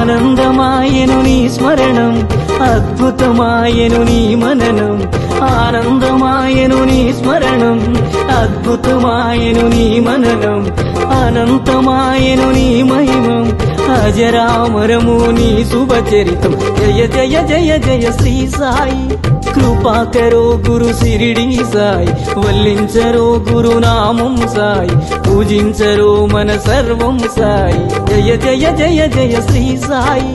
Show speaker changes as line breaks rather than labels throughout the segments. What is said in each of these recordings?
ఆనందమాయను నీ స్మరణం, అద్భుతమాయను నీ మననం. ఆనందమాయను నీ స్మరణం, అద్భుతమాయను నీ మననం. అనంతమాయను నీ మహిమం, అజరామరము నీ శుభచరితం. జయ జయ జయ జయ శ్రీ సాయి. కృపాకరో గురు శిరిడి సాయి, వల్లించరో గురునామం సాయి, పూజించరో మన సర్వం సాయి. జయ జయ జయ జయ శ్రీ సాయి.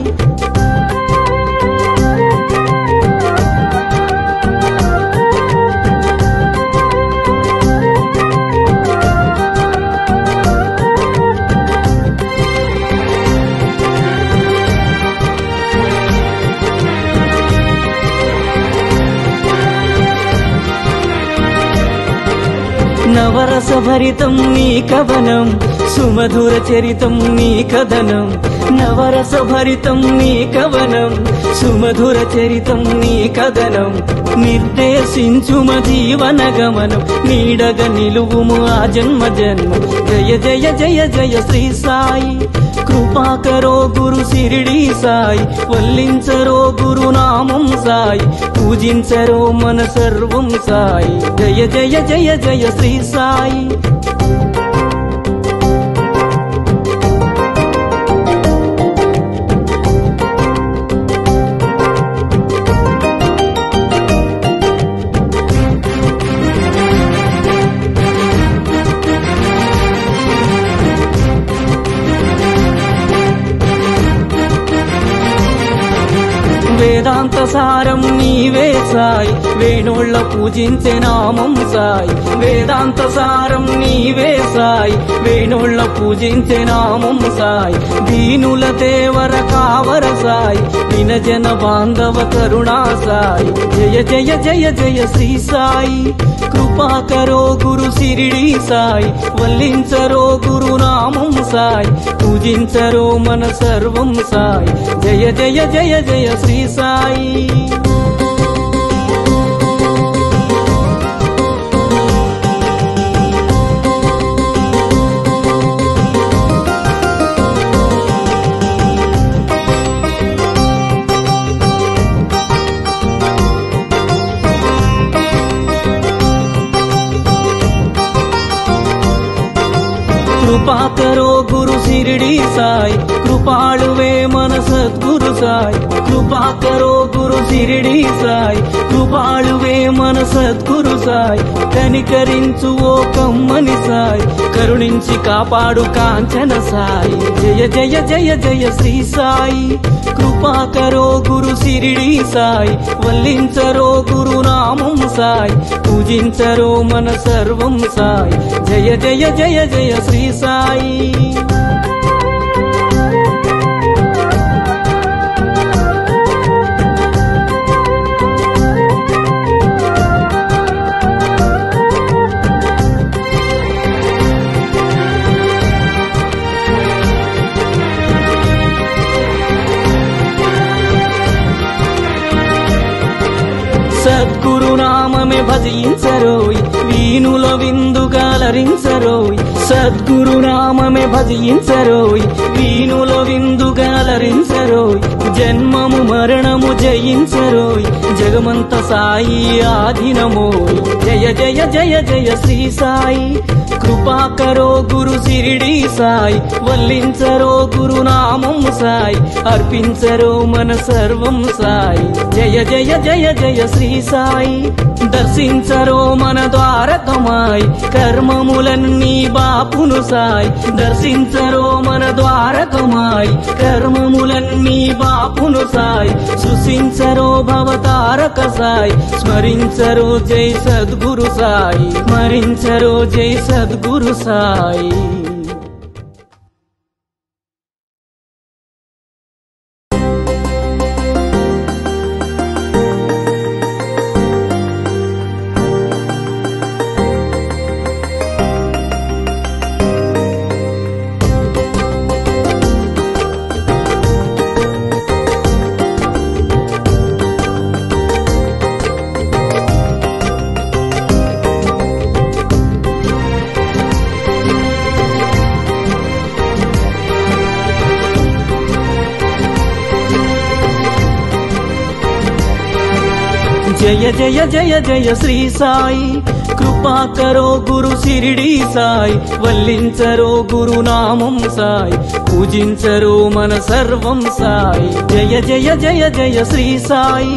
నవరస భరితం నీ కవనం, సుమధుర చరితం నీ కథనం. నవరస భరితం నీ కవనం, సుమధుర చరితం నీ కథనం. నిర్దేశించుమ జీవన గమనం, నీడగ నిలువుము ఆ జన్మ జన్మ. జయ జయ జయ జయ శ్రీ సాయి. కృపాకరో గురు శిరిడి సాయి, వల్లించరో గురునామం సాయి, పూజించరో మన సర్వం సాయి. జయ జయ జయ జయ శ్రీ సాయి. వేదాంత సారం నీవే సాయి, వేణోళ్ళ పూజించే నామం సాయి. వేదాంత సారం నీవే సాయి, వేణోళ్ళ పూజించే నామం సాయి. దీనుల దేవర కావర సాయి, వినజన బాంధవ కరుణా సాయి. జయ జయ జయ జయ శ్రీ సాయి. కృపాకరో గురు శిరిడి సాయి, వల్లించరో గురునామం సాయి, పూజించరో మన సర్వం సాయి. జయ జయ జయ జయ శ్రీ సాయి. కృపాకరో గురు శిరిడి సాయి, కృపాళువే మన సద్గురు సాయి. కృపాకరో గురు శిరిడి సాయి, కృపాళువే మన సద్గురు సాయి. కనికరించు ఓ కమ్మని సాయి, కరుణించి కాపాడు కాంచన సాయి. జయ జయ జయ జయ శ్రీ సాయి. కృపాకరో గురు శిరిడి సాయి, వల్లించరో గురునామం సాయి, పూజించరో మన సర్వం సాయి. జయ జయ జయ జయ శ్రీ సాయి. సద్గురునామమే భజించరోయ్, వీణుల విందుగాలరించరోయ్. సద్గురునామమే భజించరోయ్, వీణుల విందుగాలరించరోయ్. జన్మము మరణము జయించరోయ్, జగమంత సాయి ఆధీనమోయ్. జయ జయ జయ జయ శ్రీ సాయి. కృపాకరో గురు శిరిడి సాయి, వల్లించరో గురునామం సాయి, అర్పించరో మన సర్వం సాయి. జయ జయ జయ జయ శ్రీ సాయి. దర్శించరో మన ద్వారకమాయి, కర్మములన్నీ బాపును సాయి. దర్శించరో మన ద్వారకమాయి, కర్మములన్నీ బాపును సాయి. సృశించరో భవతారక సాయి, స్మరించరో జై సద్గురు సాయి. స్మరించరో జై సద్గురు సాయి. జయ జయ జయ జయ శ్రీ సాయి కృపా కరో గురు శిరిడి సాయి వల్లించరో గురు నామం సాయి పూజించరో మన సర్వం సాయి జయ జయ జయ జయ శ్రీ సాయి